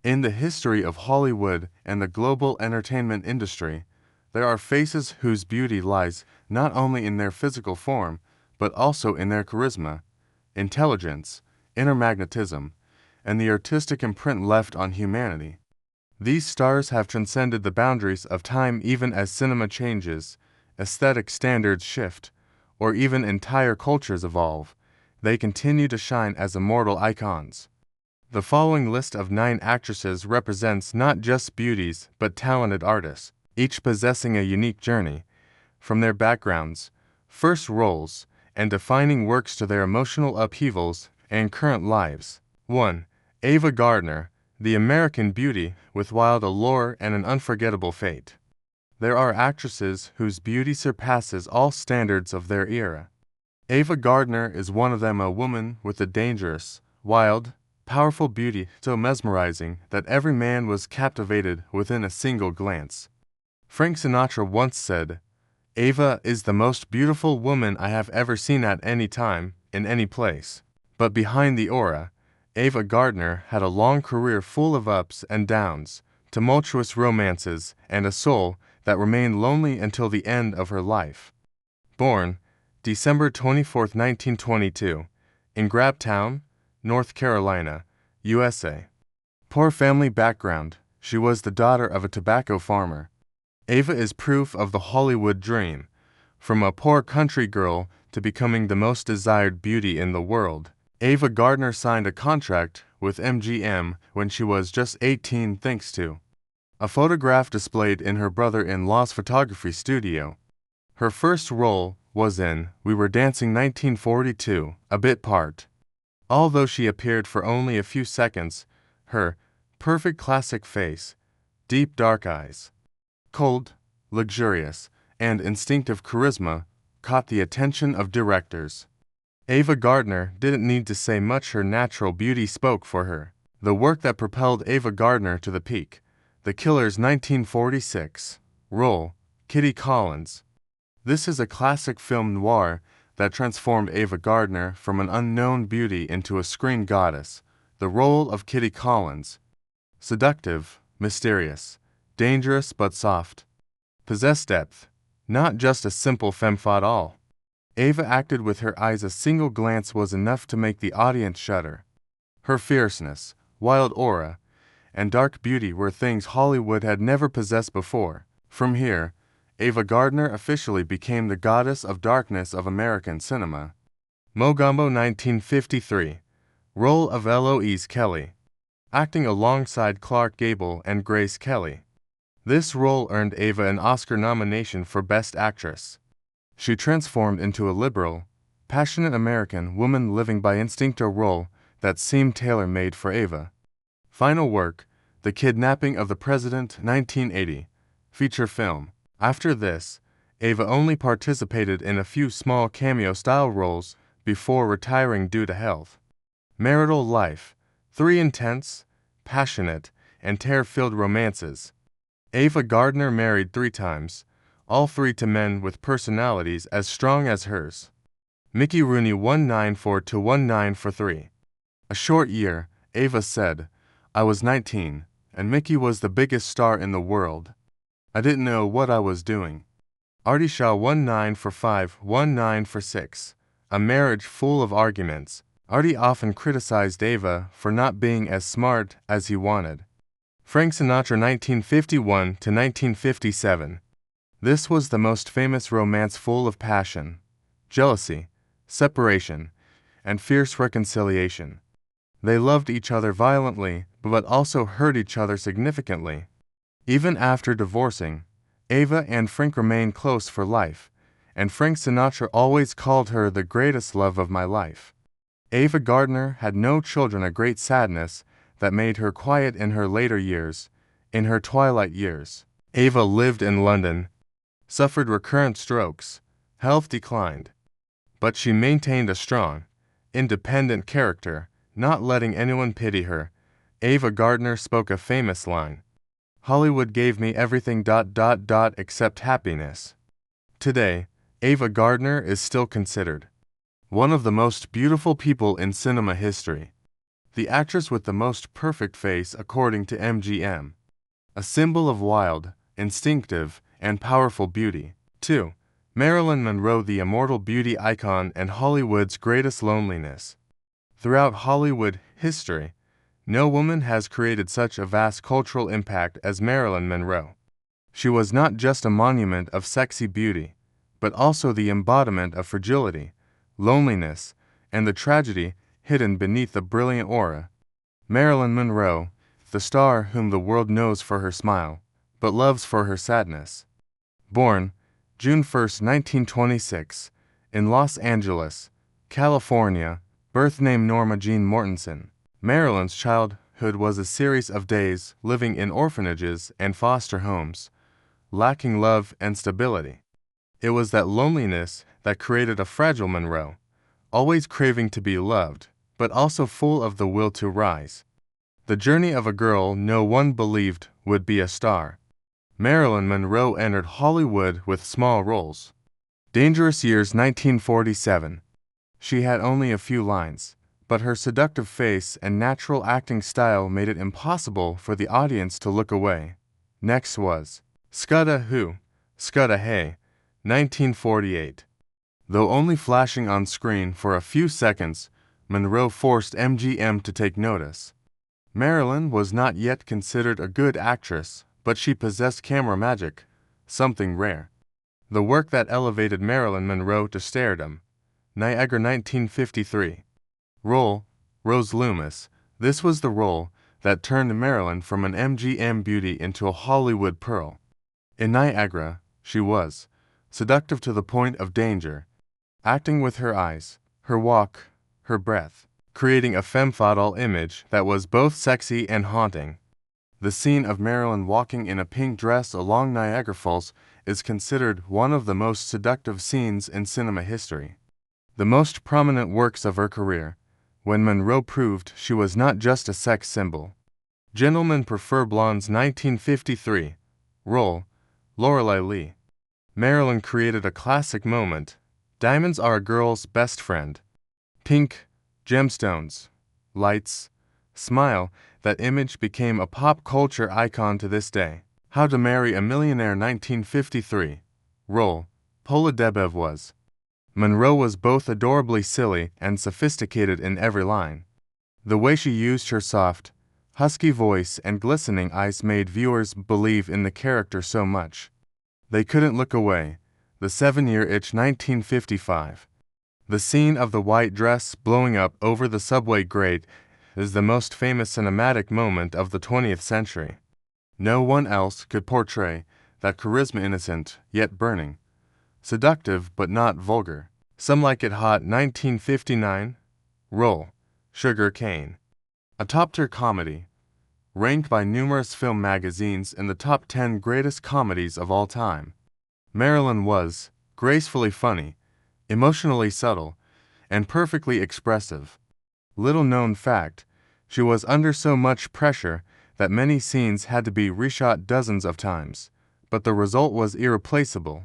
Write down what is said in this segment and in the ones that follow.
In the history of Hollywood and the global entertainment industry, there are faces whose beauty lies not only in their physical form, but also in their charisma, intelligence, inner magnetism, and the artistic imprint left on humanity. These stars have transcended the boundaries of time even as cinema changes, aesthetic standards shift, or even entire cultures evolve. They continue to shine as immortal icons. The following list of 9 actresses represents not just beauties but talented artists, each possessing a unique journey, from their backgrounds, first roles, and defining works to their emotional upheavals and current lives. 1. Ava Gardner, the American beauty with wild allure and an unforgettable fate. There are actresses whose beauty surpasses all standards of their era. Ava Gardner is one of them, a woman with a dangerous, wild, powerful beauty so mesmerizing that every man was captivated within a single glance. Frank Sinatra once said, "Ava is the most beautiful woman I have ever seen at any time, in any place." But behind the aura, Ava Gardner had a long career full of ups and downs, tumultuous romances, and a soul that remained lonely until the end of her life. Born December 24, 1922, in Grabtown, North Carolina, USA. Poor family background, she was the daughter of a tobacco farmer. Ava is proof of the Hollywood dream, from a poor country girl to becoming the most desired beauty in the world. Ava Gardner signed a contract with MGM when she was just 18 thanks to a photograph displayed in her brother-in-law's photography studio. Her first role was in We Were Dancing 1942, a bit part. Although she appeared for only a few seconds, her perfect classic face, deep dark eyes, cold, luxurious, and instinctive charisma caught the attention of directors. Ava Gardner didn't need to say much, her natural beauty spoke for her. The work that propelled Ava Gardner to the peak, The Killer's 1946 role, Kitty Collins. This is a classic film noir that transformed Ava Gardner from an unknown beauty into a screen goddess. The role of Kitty Collins, seductive, mysterious, dangerous but soft, possessed depth, not just a simple femme fatale. Ava acted with her eyes. A single glance was enough to make the audience shudder. Her fierceness, wild aura, and dark beauty were things Hollywood had never possessed before. From here, Ava Gardner officially became the goddess of darkness of American cinema. Mogambo 1953, role of Eloise Kelly, acting alongside Clark Gable and Grace Kelly. This role earned Ava an Oscar nomination for Best Actress. She transformed into a liberal, passionate American woman living by instinct, a role that seemed tailor-made for Ava. Final work, The Kidnapping of the President 1980, feature film. After this, Ava only participated in a few small cameo-style roles before retiring due to health. Marital life, 3 intense, passionate, and tear-filled romances. Ava Gardner married 3 times, all 3 to men with personalities as strong as hers. Mickey Rooney 194-194-3. A short year, Ava said, "I was 19, and Mickey was the biggest star in the world. I didn't know what I was doing." Artie Shaw 1945-1946. A marriage full of arguments. Artie often criticized Ava for not being as smart as he wanted. Frank Sinatra 1951-1957. This was the most famous romance, full of passion, jealousy, separation, and fierce reconciliation. They loved each other violently, but also hurt each other significantly. Even after divorcing, Ava and Frank remained close for life, and Frank Sinatra always called her the greatest love of my life. Ava Gardner had no children, a great sadness that made her quiet in her later years. In her twilight years, Ava lived in London, suffered recurrent strokes, health declined. But she maintained a strong, independent character, not letting anyone pity her. Ava Gardner spoke a famous line, "Hollywood gave me everything ... except happiness." Today, Ava Gardner is still considered one of the most beautiful people in cinema history. the actress with the most perfect face according to MGM. A symbol of wild, instinctive, and powerful beauty. 2. Marilyn Monroe, the immortal beauty icon and Hollywood's greatest loneliness. Throughout Hollywood history, no woman has created such a vast cultural impact as Marilyn Monroe. She was not just a monument of sexy beauty, but also the embodiment of fragility, loneliness, and the tragedy hidden beneath the brilliant aura. Marilyn Monroe, the star whom the world knows for her smile, but loves for her sadness. Born June 1, 1926, in Los Angeles, California, birth name Norma Jean Mortensen. Marilyn's childhood was a series of days living in orphanages and foster homes, lacking love and stability. It was that loneliness that created a fragile Monroe, always craving to be loved, but also full of the will to rise. The journey of a girl no one believed would be a star. Marilyn Monroe entered Hollywood with small roles. Dangerous Years 1947. She had only a few lines, but her seductive face and natural acting style made it impossible for the audience to look away. Next was Scudda Who, Scudda Hey, 1948. Though only flashing on screen for a few seconds, Monroe forced MGM to take notice. Marilyn was not yet considered a good actress, but she possessed camera magic, something rare. The work that elevated Marilyn Monroe to stardom. Niagara 1953. Role: Rose Loomis. This was the role that turned Marilyn from an MGM beauty into a Hollywood pearl. In Niagara, she was seductive to the point of danger, acting with her eyes, her walk, her breath, creating a femme fatale image that was both sexy and haunting. The scene of Marilyn walking in a pink dress along Niagara Falls is considered one of the most seductive scenes in cinema history. The most prominent works of her career, when Monroe proved she was not just a sex symbol. Gentlemen Prefer Blondes 1953. Role: Lorelei Lee. Marilyn created a classic moment. Diamonds are a girl's best friend. Pink, gemstones, lights, smile. That image became a pop culture icon to this day. How to Marry a Millionaire 1953. Role: Paula Debev was. Monroe was both adorably silly and sophisticated in every line. The way she used her soft, husky voice and glistening eyes made viewers believe in the character so much. They couldn't look away. The 7-Year Itch 1955. The scene of the white dress blowing up over the subway grate is the most famous cinematic moment of the 20th century. No one else could portray that charisma, innocent yet burning, seductive but not vulgar. Some Like It Hot 1959. Role: Sugar Cane. A top-tier comedy, ranked by numerous film magazines in the top 10 greatest comedies of all time. Marilyn was gracefully funny, emotionally subtle, and perfectly expressive. Little known fact, she was under so much pressure that many scenes had to be reshot dozens of times, but the result was irreplaceable.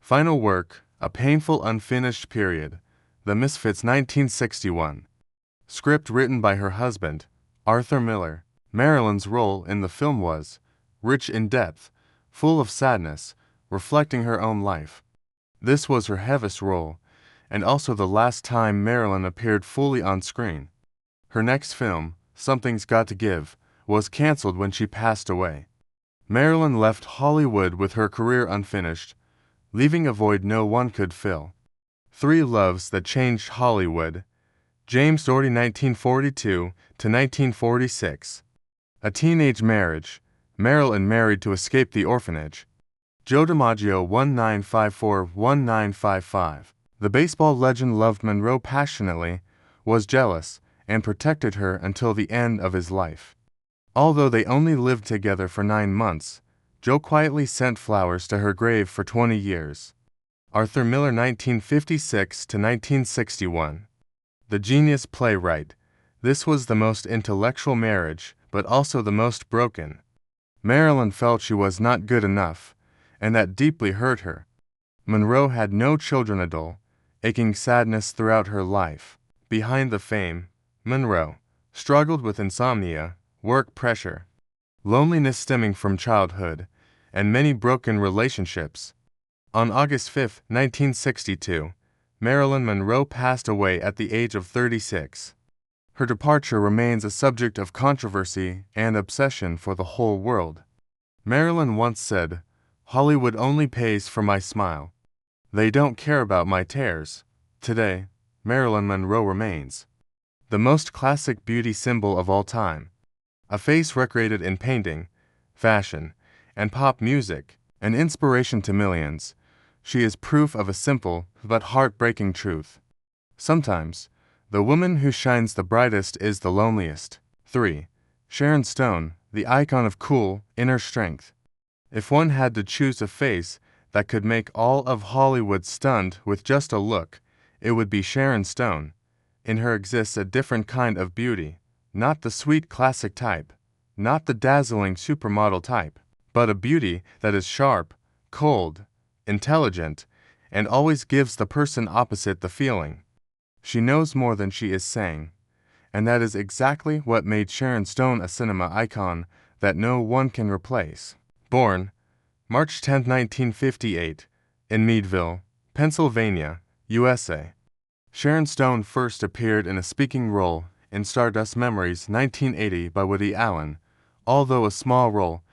Final work: A Painful Unfinished Period, The Misfits 1961. Script written by her husband, Arthur Miller. Marilyn's role in the film was rich in depth, full of sadness, reflecting her own life. This was her heaviest role, and also the last time Marilyn appeared fully on screen. Her next film, Something's Got to Give, was canceled when she passed away. Marilyn left Hollywood with her career unfinished, leaving a void no one could fill. 3 Loves That Changed Hollywood. James Doherty 1942 to 1946. A Teenage Marriage. Marilyn married to escape the orphanage. Joe DiMaggio 1954-1955. The baseball legend loved Monroe passionately, was jealous, and protected her until the end of his life. Although they only lived together for 9 months, Joe quietly sent flowers to her grave for 20 years. Arthur Miller 1956-1961. The Genius Playwright. This was the most intellectual marriage, but also the most broken. Marilyn felt she was not good enough, and that deeply hurt her. Monroe had no children, a dull, aching sadness throughout her life. Behind the fame, Monroe struggled with insomnia, work pressure, loneliness stemming from childhood, and many broken relationships. On August 5, 1962, Marilyn Monroe passed away at the age of 36. Her departure remains a subject of controversy and obsession for the whole world. Marilyn once said, "Hollywood only pays for my smile. They don't care about my tears." Today, Marilyn Monroe remains the most classic beauty symbol of all time. A face recreated in painting, fashion, and pop music, an inspiration to millions. She is proof of a simple but heartbreaking truth. Sometimes, the woman who shines the brightest is the loneliest. 3. Sharon Stone, the icon of cool, inner strength. If one had to choose a face that could make all of Hollywood stunned with just a look, it would be Sharon Stone. In her exists a different kind of beauty, not the sweet classic type, not the dazzling supermodel type, but a beauty that is sharp, cold, intelligent, and always gives the person opposite the feeling. She knows more than she is saying, and that is exactly what made Sharon Stone a cinema icon that no one can replace. Born March 10, 1958, in Meadville, Pennsylvania, USA. Sharon Stone first appeared in a speaking role in Stardust Memories 1980 by Woody Allen. Although a small role,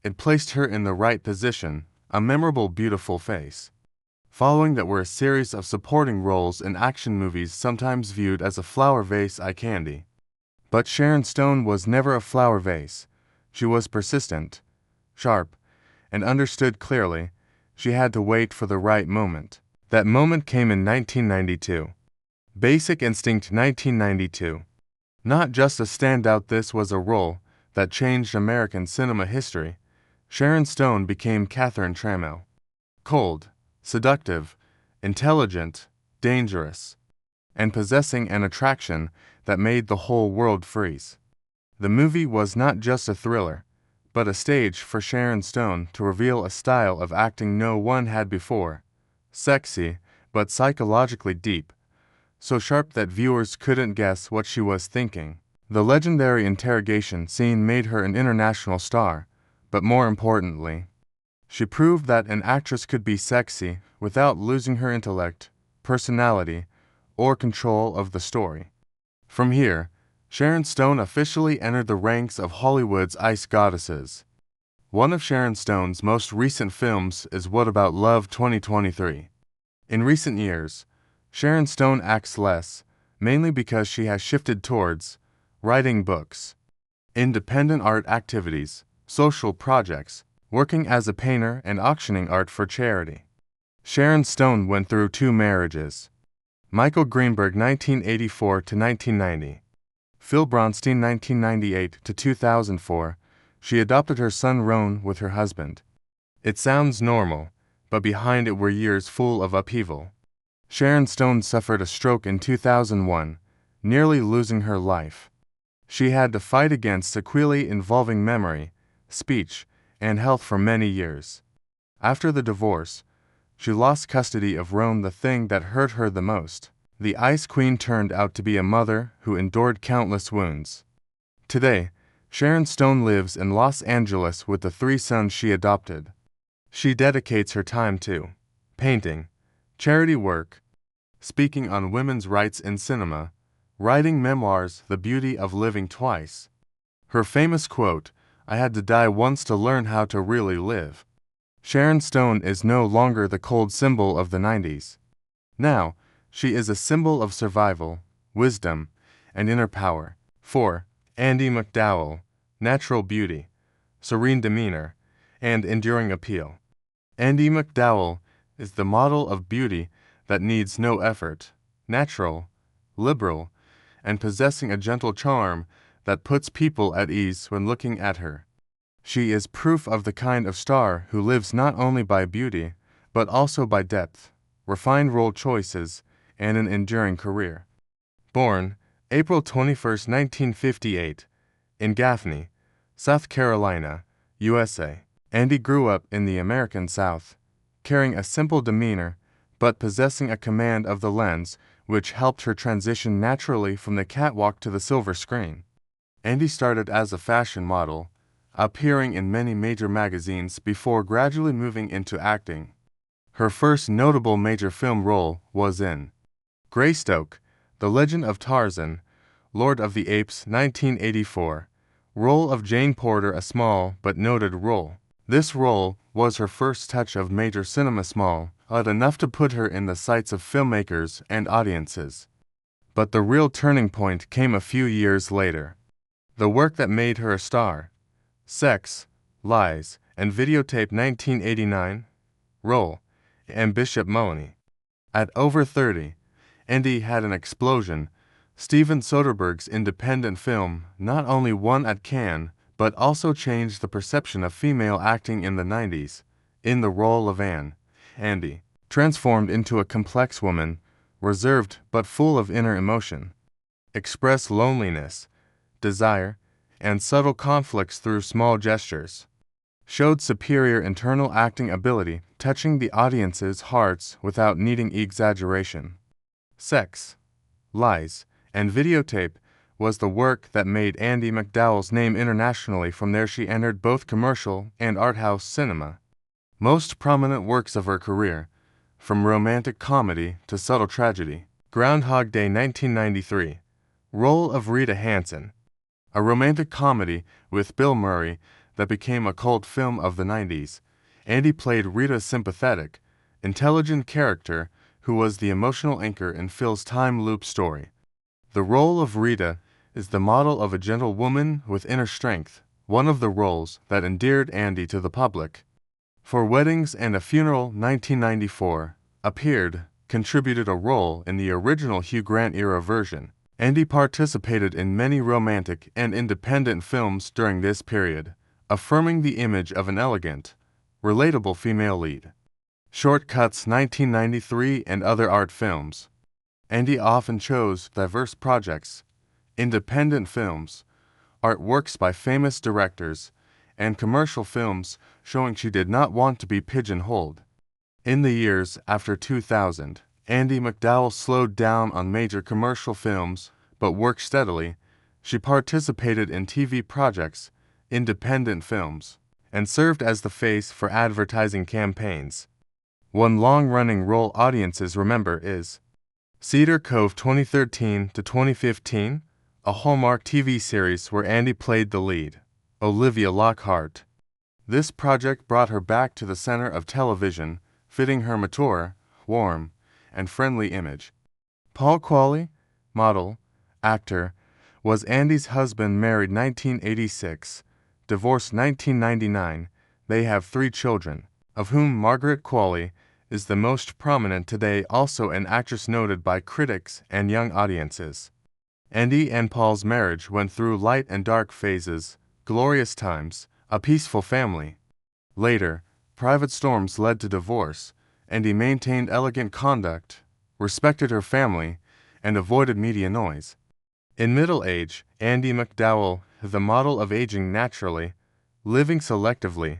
it placed her in the right position, a memorable, beautiful face. Following that were a series of supporting roles in action movies sometimes viewed as a flower vase eye candy. But Sharon Stone was never a flower vase. She was persistent, sharp, and understood clearly. She had to wait for the right moment. That moment came in 1992. Basic Instinct 1992. Not just a standout, this was a role that changed American cinema history. Sharon Stone became Catherine Trammell. Cold, seductive, intelligent, dangerous, and possessing an attraction that made the whole world freeze. The movie was not just a thriller, but a stage for Sharon Stone to reveal a style of acting no one had before. Sexy, but psychologically deep, so sharp that viewers couldn't guess what she was thinking. The legendary interrogation scene made her an international star, but more importantly, she proved that an actress could be sexy without losing her intellect, personality, or control of the story. From here, Sharon Stone officially entered the ranks of Hollywood's ice goddesses. One of Sharon Stone's most recent films is What About Love 2023. In recent years, Sharon Stone acts less, mainly because she has shifted towards writing books, independent art activities, social projects, working as a painter, and auctioning art for charity. Sharon Stone went through 2 marriages. Michael Greenberg 1984 to 1990. Phil Bronstein 1998 to 2004. She adopted her son Roan with her husband. It sounds normal, but behind it were years full of upheaval. Sharon Stone suffered a stroke in 2001, nearly losing her life. She had to fight against sequelae involving memory, speech, and health for many years. After the divorce, she lost custody of Roan, the thing that hurt her the most. The Ice Queen turned out to be a mother who endured countless wounds. Today, Sharon Stone lives in Los Angeles with the 3 sons she adopted. She dedicates her time to painting, charity work, speaking on women's rights in cinema, writing memoirs, The Beauty of Living Twice. Her famous quote, "I had to die once to learn how to really live." Sharon Stone is no longer the cold symbol of the 90s. Now, she is a symbol of survival, wisdom, and inner power. 4. Andie MacDowell, natural beauty, serene demeanor, and enduring appeal. Andie MacDowell is the model of beauty that needs no effort, natural, liberal, and possessing a gentle charm that puts people at ease when looking at her. She is proof of the kind of star who lives not only by beauty, but also by depth, refined role choices, and an enduring career. Born April 21, 1958, in Gaffney, South Carolina, USA. Andie grew up in the American South, carrying a simple demeanor, but possessing a command of the lens which helped her transition naturally from the catwalk to the silver screen. Andie started as a fashion model, appearing in many major magazines before gradually moving into acting. Her first notable major film role was in Greystoke, The Legend of Tarzan, Lord of the Apes 1984, role of Jane Porter, a small but noted role. This role was her first touch of major cinema, small, but enough to put her in the sights of filmmakers and audiences. But the real turning point came a few years later. The work that made her a star, Sex, Lies, and Videotape 1989, role, and Bishop Mullany. At over 30, Andie had an explosion. Steven Soderbergh's independent film not only won at Cannes, but also changed the perception of female acting in the 90s. In the role of Anne, Andie transformed into a complex woman, reserved but full of inner emotion, expressed loneliness, desire, and subtle conflicts through small gestures, showed superior internal acting ability, touching the audience's hearts without needing exaggeration. Sex, Lies, and Videotape was the work that made Andie MacDowell's name internationally. From there she entered both commercial and art house cinema. Most prominent works of her career, from romantic comedy to subtle tragedy. Groundhog Day 1993, role of Rita Hanson, a romantic comedy with Bill Murray that became a cult film of the 90s. Andie played Rita's sympathetic, intelligent character who was the emotional anchor in Phil's time loop story. The role of Rita is the model of a gentle woman with inner strength, one of the roles that endeared Andie to the public. For Weddings and a Funeral 1994, appeared, contributed a role in the original Hugh Grant-era version. Andie participated in many romantic and independent films during this period, affirming the image of an elegant, relatable female lead. Shortcuts 1993 and other art films. Andie often chose diverse projects, independent films, artworks by famous directors, and commercial films, showing she did not want to be pigeonholed. In the years after 2000, Andie MacDowell slowed down on major commercial films, but worked steadily. She participated in TV projects, independent films, and served as the face for advertising campaigns. One long-running role audiences remember is Cedar Cove 2013 to 2015, a Hallmark TV series where Andie played the lead, Olivia Lockhart. This project brought her back to the center of television, fitting her mature, warm, and friendly image. Paul Qualley, model, actor, was Andie's husband, married 1986, divorced 1999. They have 3 children, of whom Margaret Qualley is the most prominent today, also an actress noted by critics and young audiences. Andie and Paul's marriage went through light and dark phases, glorious times, a peaceful family. Later, private storms led to divorce. Andie maintained elegant conduct, respected her family, and avoided media noise. In middle age, Andie MacDowell, the model of aging naturally, living selectively.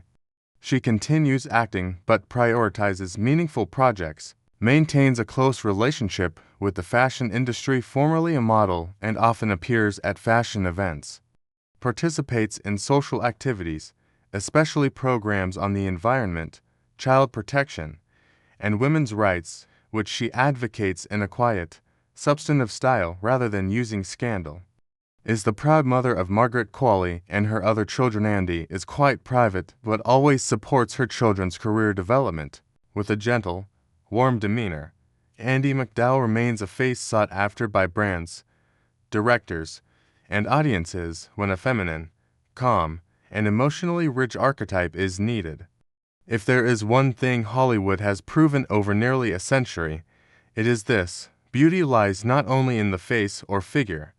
She continues acting but prioritizes meaningful projects, maintains a close relationship with the fashion industry, formerly a model, and often appears at fashion events. Participates in social activities, especially programs on the environment, child protection, and women's rights, which she advocates in a quiet, substantive style rather than using scandal. Is the proud mother of Margaret Qualley and her other children. Andie is quite private but always supports her children's career development. With a gentle, warm demeanor, Andie MacDowell remains a face sought after by brands, directors, and audiences when a feminine, calm, and emotionally rich archetype is needed. If there is one thing Hollywood has proven over nearly a century, it is this: beauty lies not only in the face or figure.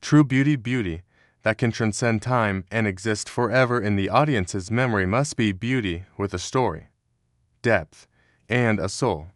True beauty that can transcend time and exist forever in the audience's memory, must be beauty with a story, depth, and a soul.